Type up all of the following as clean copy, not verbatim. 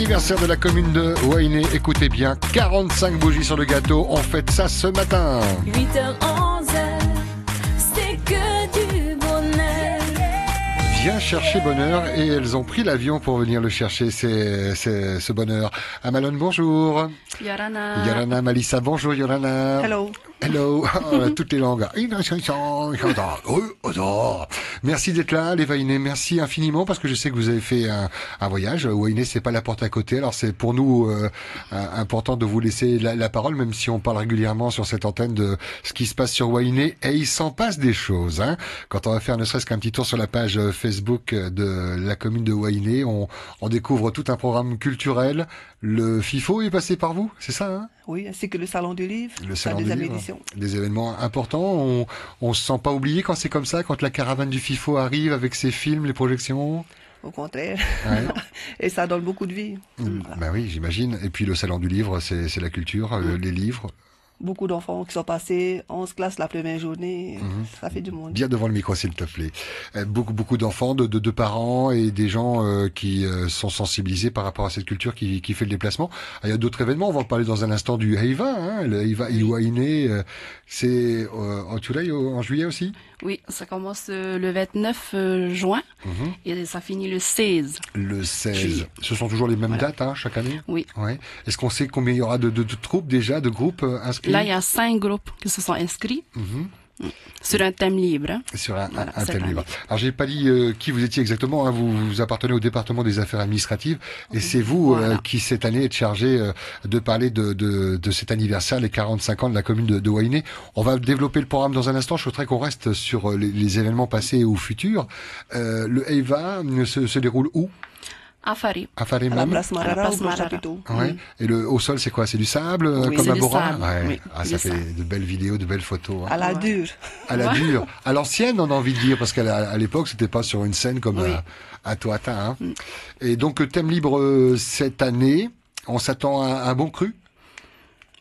L'anniversaire de la commune de Wainé, écoutez bien, 45 bougies sur le gâteau, on fête ça ce matin. 8h, 11h, c'est que du bonheur. Viens chercher bonheur et elles ont pris l'avion pour venir le chercher, ce bonheur. Amalon, bonjour. Yorana. Yorana, Malissa, bonjour Yorana. Hello. Hello, toutes les langues. Merci d'être là, les Wainé. Merci infiniment parce que je sais que vous avez fait un voyage. Wainé, c'est pas la porte à côté. Alors c'est pour nous important de vous laisser la parole, même si on parle régulièrement sur cette antenne de ce qui se passe sur Wainé. Et il s'en passe des choses. Hein. Quand on va faire ne serait-ce qu'un petit tour sur la page Facebook de la commune de Wainé, on découvre tout un programme culturel. Le FIFO est passé par vous, c'est ça hein? Oui, ainsi que le Salon du Livre. Le Salon du Livre. Des événements importants. On se sent pas oublié quand c'est comme ça, quand la caravane du FIFO arrive avec ses films, les projections. Au contraire. Ouais. Et ça donne beaucoup de vie. Voilà. Ben oui, j'imagine. Et puis le Salon du Livre, c'est la culture, les livres. Beaucoup d'enfants qui sont passés 11 classes la première journée, ça fait du monde. Bien devant le micro, s'il te plaît. Beaucoup d'enfants, de parents et des gens qui sont sensibilisés par rapport à cette culture qui fait le déplacement. Il y a d'autres événements, on va en parler dans un instant du Heiva, hein, le Heiva Iwainé, c'est en juillet aussi. Oui, ça commence le 29 juin et ça finit le 16. Le 16. Juillet. Ce sont toujours les mêmes dates hein, chaque année? Oui. Ouais. Est-ce qu'on sait combien il y aura de troupes déjà, de groupes inscrits? Là, il y a 5 groupes qui se sont inscrits sur un thème libre. Hein. Sur un cette thème année. libre. Alors j'ai pas dit qui vous étiez exactement, hein, vous appartenez au département des affaires administratives et c'est vous qui cette année êtes chargé de parler de cet anniversaire, les 45 ans de la commune de Wainé. On va développer le programme dans un instant, je souhaiterais qu'on reste sur les événements passés ou futurs. Le Heiva se déroule où? À Fari. À Fari À la même. place À la Marara place ou Grand Marara. Chapiteau. Ouais. Et au sol, c'est quoi? C'est du sable, Oui, comme c'est à du Bora? sable, Ouais. oui, Ah, du ça fait sable. de belles vidéos, de belles photos. Hein. À la Ouais. dure. À la dure, à l'ancienne, on a envie de dire, parce qu'à l'époque, c'était pas sur une scène comme Oui. à Toata. Hein. Et donc, thème libre cette année, on s'attend à un bon cru.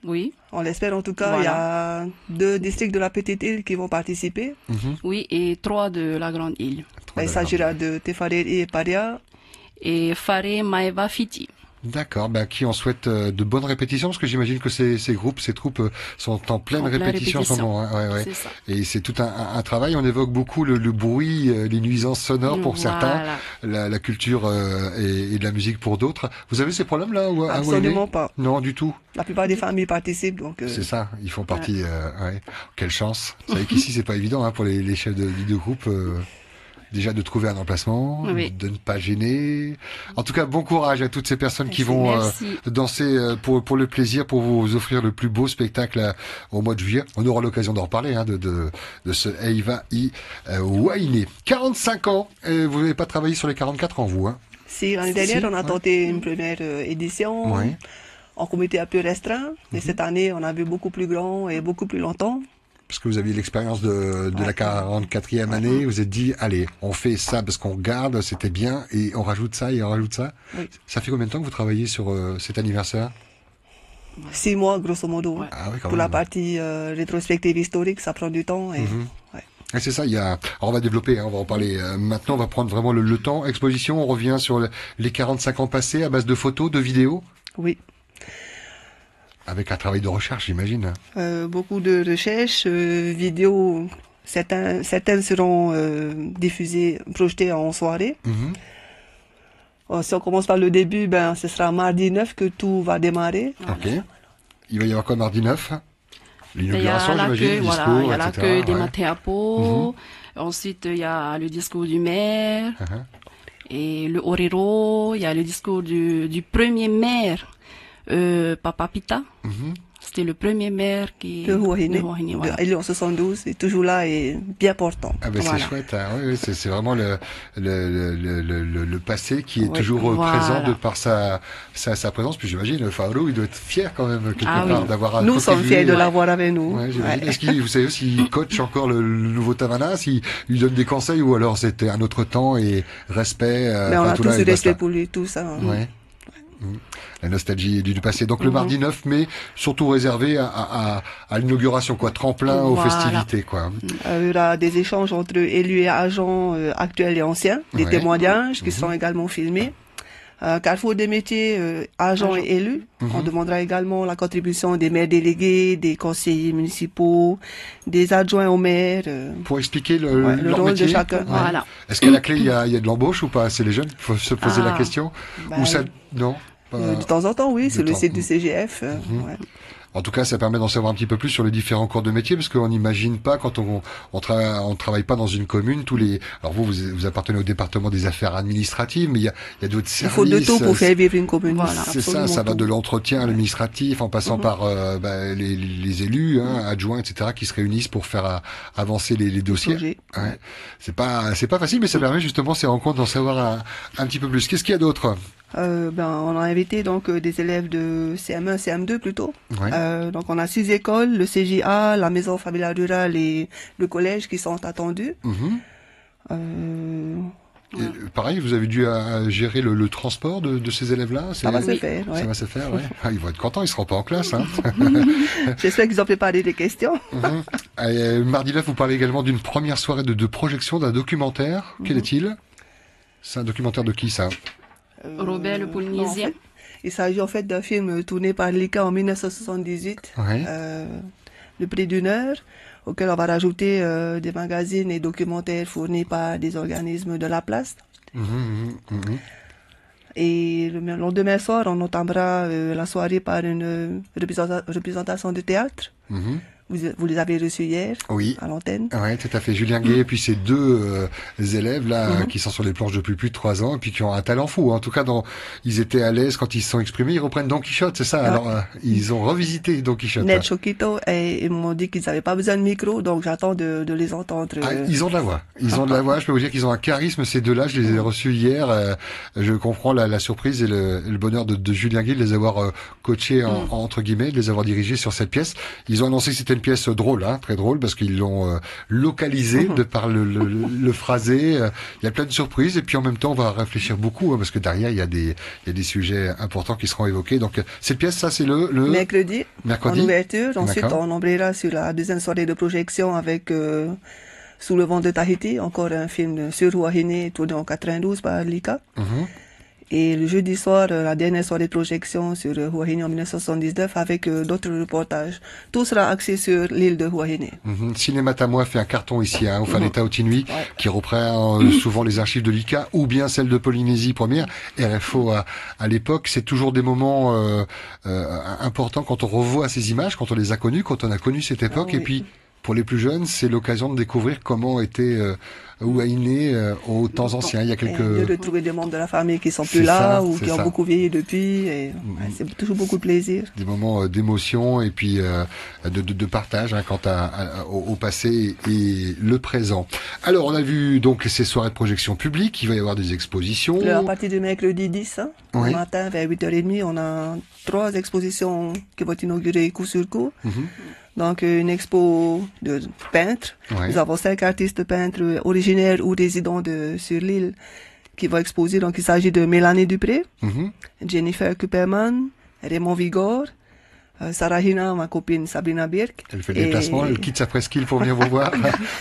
Oui. On l'espère en tout cas. Il y a 2 districts de la Petite Île qui vont participer. Oui, et 3 de la Grande Île. Il s'agira de Tefarer et Paria. Et Fare Maeva Fiti. D'accord, qui on souhaite de bonnes répétitions, parce que j'imagine que ces troupes sont en pleine répétition en ce moment. Hein. Ouais. C'est ça. Et c'est tout un travail. On évoque beaucoup le bruit, les nuisances sonores pour certains, la culture et de la musique pour d'autres. Vous avez ces problèmes-là à Absolument Wainé? pas. Non, du tout. La plupart des familles participent. Donc, C'est ça, ils font partie. Ouais. Quelle chance. Vous savez qu'ici, c'est pas évident hein, pour les chefs de groupe. Déjà de trouver un emplacement, Oui. de ne pas gêner. En tout cas, bon courage à toutes ces personnes qui Merci. vont Merci. danser pour le plaisir, pour vous offrir le plus beau spectacle au mois de juillet. On aura l'occasion d'en reparler hein, de ce Heiva Wainé. 45 ans, et vous n'avez pas travaillé sur les 44 ans, vous hein? Si l'année dernière, on a tenté une première édition Ouais. en comité un peu restreint. Et cette année, on a vu beaucoup plus grand et beaucoup plus longtemps. Parce que vous aviez l'expérience de la 44e année, vous êtes dit, allez, on fait ça parce qu'on garde, c'était bien, et on rajoute ça, et on rajoute ça. Oui. Ça fait combien de temps que vous travaillez sur cet anniversaire? 6 mois, grosso modo. Ouais. Ah oui, quand Pour même. la partie rétrospective historique, ça prend du temps. Et, ouais. Et c'est ça, alors on va développer, hein, on va en parler maintenant, on va prendre vraiment le temps. Exposition, on revient sur les 45 ans passés à base de photos, de vidéos, Oui. avec un travail de recherche, j'imagine. Beaucoup de recherches, vidéos. Certaines seront diffusées, projetées en soirée. Si on commence par le début, ce sera mardi 9 que tout va démarrer. Ok. Il va y avoir quoi mardi 9? Il y a L'inauguration, j'imagine, le discours, il y a etc. l'accueil des ouais. Mateapo. Ensuite, il y a le discours du maire. Et le Orero. Il y a le discours du premier maire, Papa Pita. C'était le premier maire qui... De Huahine, voilà. il est en 72, il est toujours là et bien portant. Ah ben Voilà. c'est chouette, hein. Oui, c'est vraiment le passé qui est Oui, toujours voilà. présent de par sa présence. Puis j'imagine, le Faro, il doit être fier quand même quelque Ah part oui. d'avoir Nous sommes contribué. fiers de l'avoir avec nous. Ouais, j'imagine. Ouais. Est-ce qu'il, vous savez, s'il coach encore le nouveau Tavana, s'il lui donne des conseils ou alors c'était un autre temps et respect. Mais on enfin, a tout tous là, du et basta. respect pour lui, tout ça. Ouais. La nostalgie du passé. Donc le mardi 9 mai, surtout réservé à l'inauguration, quoi, tremplin aux Voilà. festivités, quoi. Il y aura des échanges entre élus et agents actuels et anciens, des Ouais. témoignages qui seront également filmés. Carrefour des métiers, agents et élus. On demandera également la contribution des maires délégués, des conseillers municipaux, des adjoints aux maires. Pour expliquer le leur rôle métier. de chacun. Ouais. Voilà. Est-ce qu'à la clé, il y a de l'embauche ou pas? C'est les jeunes qu'il faut se poser la question. Bah, Ou ça, non? Pas- de temps en temps, oui, de sur le temps. site du CGF. Ouais. En tout cas, ça permet d'en savoir un petit peu plus sur les différents cours de métier, parce qu'on n'imagine pas quand on travaille pas dans une commune tous les. Alors vous appartenez au département des affaires administratives, mais il y a d'autres Il services. faut de tout pour faire vivre une commune. Voilà. C'est ça, Absolument ça va tout. de l'entretien à l'administratif, en passant par les élus, adjoints, etc., qui se réunissent pour faire avancer les dossiers. Projet. Ouais. C'est pas facile, mais ça permet justement ces rencontres d'en savoir un petit peu plus. Qu'est-ce qu'il y a d'autre? On a invité donc des élèves de CM1, CM2 plutôt. Ouais. Donc on a 6 écoles, le CJA, la maison familiale rurale et le collège qui sont attendus. Mhm. Et, pareil, vous avez dû gérer le transport de ces élèves-là? Ça va se Oui. faire. Ouais. Ça va se faire, ouais. Ah, ils vont être contents, ils seront pas en classe, hein. J'espère qu'ils ont préparé des questions. Mardi 9, vous parlez également d'une première soirée de projection d'un documentaire. Quel est-il? C'est un documentaire de qui, ça? Robert le Polynésien. Non, en fait, il s'agit en fait d'un film tourné par l'ICA en 1978, Ouais. de près d'1 heure, auquel on va rajouter des magazines et documentaires fournis par des organismes de la place. Et le lendemain soir, on entamera la soirée par une représentation de théâtre. Mhm. Vous les avez reçus hier Oui. à l'antenne. Ouais, tout à fait. Julien Gay et puis ces deux élèves là qui sont sur les planches depuis plus de 3 ans et puis qui ont un talent fou. En tout cas, ils étaient à l'aise quand ils se sont exprimés. Ils reprennent Don Quichotte, c'est ça. Ouais. Alors, ils ont revisité Don Quichotte. Ned Choquito, et ils m'ont dit qu'ils n'avaient pas besoin de micro, donc j'attends de les entendre. Ah, ils ont de la voix. Ils ont de la voix. Je peux vous dire qu'ils ont un charisme, ces deux-là. Je les ai reçus hier. Je comprends la surprise et le bonheur de Julien Gay de les avoir coachés entre guillemets, de les avoir dirigés sur cette pièce. Ils ont annoncé que c'était une pièce drôle, très drôle, parce qu'ils l'ont localisé de par le phrasé. Il y a plein de surprises et puis en même temps, on va réfléchir beaucoup parce que derrière, il y a des sujets importants qui seront évoqués. Donc cette pièce, ça, c'est le mercredi. mercredi. En ouverture. Ensuite, D'accord. on embrayera sur la deuxième soirée de projection avec Sous le vent de Tahiti, encore un film sur Huahine tourné en 92 par Lika. Mhm. Et le jeudi soir, la dernière soirée de projection sur Huahine en 1979 avec d'autres reportages. Tout sera axé sur l'île de Huahine. Cinéma Tamois fait un carton ici, au Faneta Otinui, Ouais. qui reprend souvent les archives de l'ICA ou bien celles de Polynésie première. RFO à l'époque, c'est toujours des moments importants quand on revoit ces images, quand on les a connues, quand on a connu cette époque. oui. Et puis, pour les plus jeunes, c'est l'occasion de découvrir comment était Huahine aux temps anciens. Il y a Et quelques... de retrouver des membres de la famille qui sont plus C'est là ça, ou c'est qui ont ça. beaucoup vieilli depuis. Et, c'est toujours beaucoup de plaisir. Des moments d'émotion et puis de partage quant au passé et le présent. Alors, on a vu donc ces soirées de projection publique. Il va y avoir des expositions. À partir du mercredi 10, Oui. le matin vers 8h30, on a 3 expositions qui vont être inaugurées coup sur coup. Donc une expo de peintres. Ouais. Nous avons 5 artistes peintres originaires ou résidents sur l'île qui vont exposer. Donc il s'agit de Mélanie Dupré, Mhm. Jennifer Kuperman, Raymond Vigor, Sarah Hina, ma copine Sabrina Birk. Elle fait le déplacement, elle quitte sa presqu'île pour venir vous voir.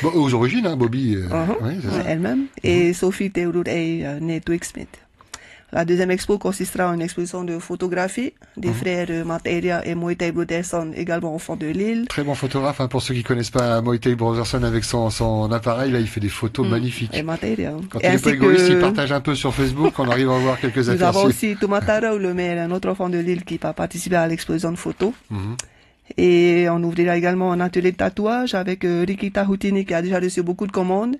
Bon, aux origines, Bobby. Oui, c'est ça. Elle-même. Et Sophie Teururei, née Twig-Smith. La deuxième expo consistera en une exposition de photographie des frères Materia et Moitai Broderson, également enfants de l'île. Très bon photographe, pour ceux qui connaissent pas Moitai Brotherson avec son appareil, là, il fait des photos magnifiques. Et Materia. Quand Et il est pas ainsi égoïste, que il partage un peu sur Facebook, on arrive à voir quelques nous avons aperçus. aussi Tumatara, le maire, un autre enfant de l'île qui va participer à l'exposition de photos. Mhm. Et on ouvrira également un atelier de tatouage avec Rikita Houtini qui a déjà reçu beaucoup de commandes.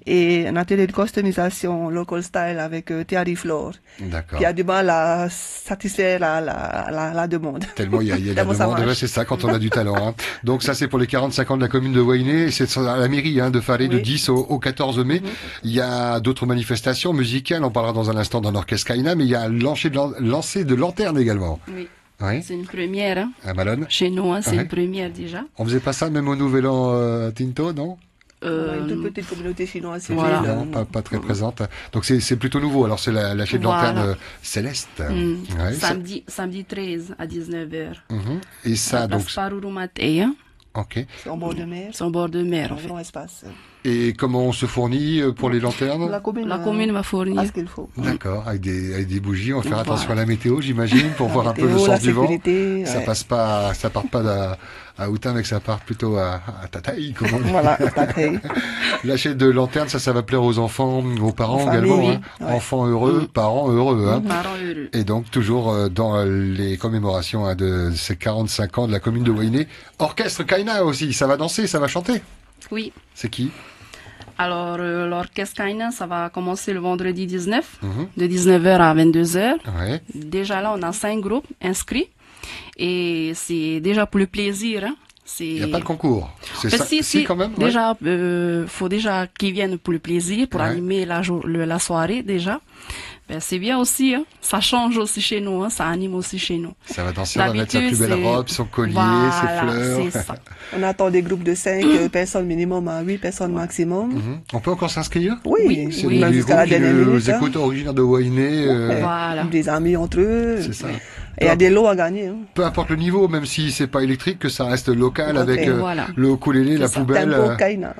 Et un atelier de customisation local style avec Thierry Flore D'accord. qui a du mal à satisfaire la demande. Tellement il y a de la Tellement ça demande, marche. ouais, c'est ça quand on a du talent. Donc ça c'est pour les 45 ans de la commune de Huahine, et c'est à la mairie de Faré de Oui. 10 au 14 mai. Il y a d'autres manifestations musicales, on parlera dans un instant d'un orchestre Kaina, mais il y a lancer de lanterne également. Oui. Oui, C'est une première à Malone. chez nous, c'est Ouais. une première déjà. On faisait pas ça même au Nouvel An Tinto, non? On a une toute petite communauté chinoise sur Voilà. l'île. Non, pas très présente. Donc c'est plutôt nouveau. Alors c'est la chaîne de Voilà. lanterne Céleste. Ouais, ça- Samedi 13 à 19h. Et ça donc Place Parurumatea. Ok. C'est en bord de mer. C'est en bord de mer, en Un fait. grand espace. Et comment on se fournit pour les lanternes? La commune, La commune va a fournir. ce qu'il faut. D'accord, avec des bougies. On va faire Voilà. attention à la météo, j'imagine, pour voir un peu le météo, sens la du vent. sécurité, Ça ouais. passe pas, ça part pas à Outin, mais que ça part plutôt à Tataï, comme on dit. Voilà, parfait. L'achat de lanternes, ça va plaire aux enfants, aux parents Aux également. familles, Hein. oui. Ouais. Enfants heureux, parents heureux. Hein. Parents heureux. Et donc, toujours dans les commémorations de ces 45 ans de la commune de Wainé. Orchestre Kaina aussi, ça va danser, ça va chanter. Oui. C'est qui? Alors, l'orchestre Kaina, ça va commencer le vendredi 19, Mhm. de 19h à 22h. Ouais. Déjà là, on a 5 groupes inscrits. Et c'est déjà pour le plaisir. Hein. Il n'y a pas de concours. C'est ça. Si, quand même. Ouais. Déjà, faut déjà qu'ils viennent pour le plaisir, pour Ouais. animer la soirée déjà. Ben, c'est bien aussi, hein. Ça change aussi chez nous, hein. Ça anime aussi chez nous. Ça va danser, on va mettre sa D'habitude, plus belle c'est- robe, son collier, Voilà, ses fleurs. c'est ça. On attend des groupes de 5 personnes minimum à 8 personnes maximum. Mhm. On peut encore s'inscrire? Oui, C'est Oui. même des jusqu'à la groupes qui dernière nous minute. hein. écoutent originaires de Wainé. Ouais. Voilà. Des amis entre eux. C'est ça. Et il y a des lots à gagner. Hein. Peu importe le niveau, même si c'est pas électrique, que ça reste local Ok, avec voilà. le ukulélé, la ça, poubelle. Tempo Kaina.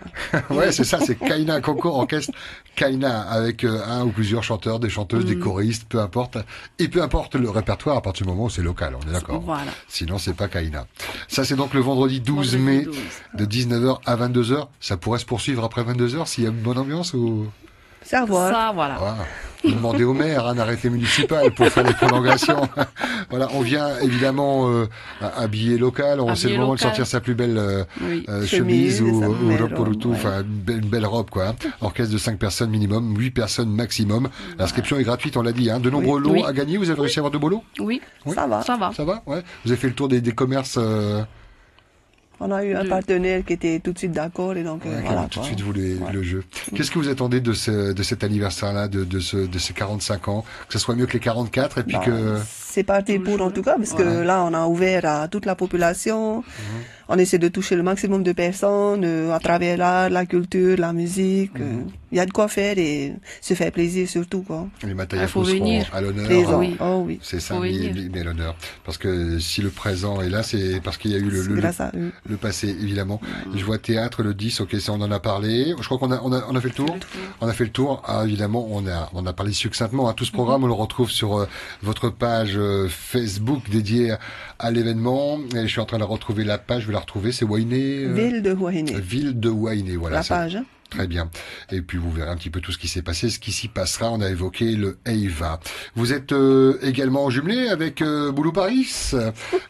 Ouais, c'est ça, c'est Kaina, concours orchestre Kaina, avec un ou plusieurs chanteurs, des chanteuses, des choristes, peu importe. Et peu importe le répertoire à partir du moment où c'est local, on est d'accord. Voilà. Sinon, c'est pas Kaina. Ça, c'est donc le vendredi 12 Vendredi mai, 12. de 19h à 22h. Ça pourrait se poursuivre après 22h s'il y a une bonne ambiance ou... C'est à voir. Ça, voilà. Voilà. Vous demandez au maire un arrêté municipal pour faire les prolongations. Voilà, on vient évidemment habillé local. On sait le Habillé moment de local. sortir sa plus belle Oui. chemise Chemise, ou sa belle robe pour le robe, tout. ouais. Enfin, une belle robe, quoi. Orchestre de 5 personnes minimum, 8 personnes maximum. L'inscription est gratuite, on l'a dit. Hein. De nombreux lots Oui. à gagner. Vous avez réussi à avoir de beaux lots? Oui. Oui. Ça va. Ça va. Ça va? Ouais. Vous avez fait le tour des commerces. On a eu un partenaire qui était tout de suite d'accord et donc Ouais, qui voilà. ont tout de quoi. suite voulu le jeu. Qu'est-ce que vous attendez de cet anniversaire-là, de ces 45 ans? Que ce soit mieux que les 44 et puis Bah, que... C'est parti pour en tout cas, parce que Ouais. là, on a ouvert à toute la population. On essaie de toucher le maximum de personnes à travers l'art, la culture, la musique. Il y a de quoi faire et se faire plaisir surtout, quoi. Les Il Matayafos faut seront venir. à l'honneur. Présent. oui. Oh oui. C'est ça, Faut mis venir. à l'honneur. Parce que si le présent est là, c'est parce qu'il y a eu C'est grâce à eux. le passé, évidemment. Je vois théâtre le 10, ok, ça on en a parlé. Je crois qu'on a fait le tour. On a fait le tour. Ah, évidemment, on a parlé succinctement. Hein. Tout ce programme, on le retrouve sur votre page Facebook dédiée à l'événement. Et je suis en train de retrouver la page, je vais la retrouver. C'est Wainé. Ville de Huahine. Ville de Wainé, voilà. La ça. page. Hein. Très bien. Et puis vous verrez un petit peu tout ce qui s'est passé, ce qui s'y passera. On a évoqué le EIVA. Vous êtes également jumelé avec Boulou Paris.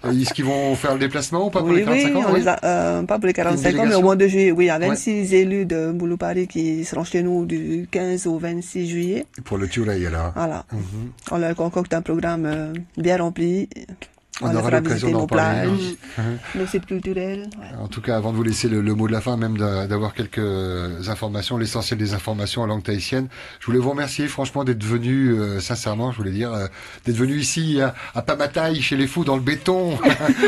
Est-ce qu'ils vont faire le déplacement ou pas pour Oui, les 45 ans? on Ouais. les a, pas pour les 45 ans, mais délégation? au mois de juillet. Oui, il y a 26 élus de Boulou Paris qui seront chez nous du 15 au 26 juillet. Pour le Tureil, là. Voilà. On leur concocte un programme bien rempli. On leur aura fera l'occasion visiter d'en nos parler. plages, nos sites culturels. Ouais. En tout cas, avant de vous laisser le mot de la fin, même d'avoir quelques informations, l'essentiel des informations en langue tahitienne, je voulais vous remercier franchement d'être venu, sincèrement, je voulais dire, d'être venu ici à Pamatai, chez les fous, dans le béton.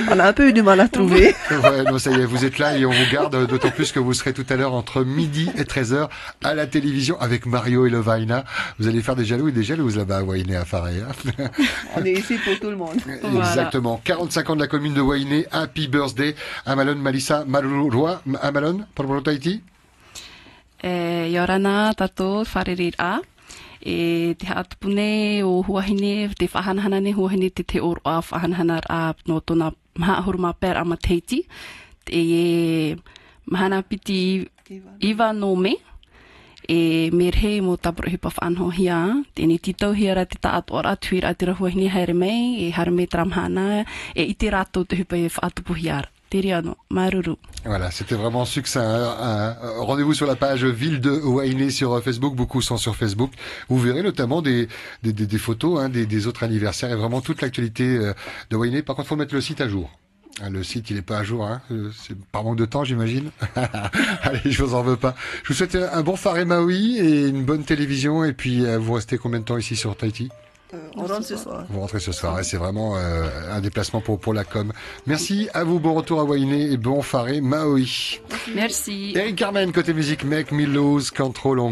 On a un peu eu du mal à trouver. Ouais, non, ça y est, vous êtes là et on vous garde, d'autant plus que vous serez tout à l'heure entre midi et 13h à la télévision avec Mario et Levaina. Vous allez faire des jaloux et des jalouses là-bas à Wainé, à Faré. Hein. On est ici pour tout le monde. Voilà. Exactement. 45 ans de la commune de Wainé. Happy birthday. Amalon Malissa Marurua. Amalon, pour Tahiti. Yorana tato wharerira. E te haatupune o huahine, te whahanahana huahine te oro a whahanahana a no tona mahahuruma per a Teiti. E mahana piti iwa no me. E merhe mo tabro hipa whanho hia. Tēnei titau hia ra te taat ora tuira te rahuahine haere mei. E haere mei tramhana. E iti rato te hipa e whaatupu hiara. Tere ano, maruru. Voilà, c'était vraiment succinct. Rendez-vous sur la page Ville de Wainé sur Facebook. Beaucoup sont sur Facebook. Vous verrez notamment des photos des autres anniversaires et vraiment toute l'actualité de Wainé. Par contre, faut mettre le site à jour. Le site, il est pas à jour, hein. C'est par manque de temps, j'imagine. Allez, je vous en veux pas. Je vous souhaite un bon Faré Maui et une bonne télévision. Et puis, vous restez combien de temps ici sur Tahiti? On rentre ce soir. Vous rentrez ce soir. Ouais, c'est vraiment un déplacement pour la com. Merci à vous. Bon retour à Wainé et bon Faré Maui. Merci. Eric Carmen, côté musique, Make Me Lose Control on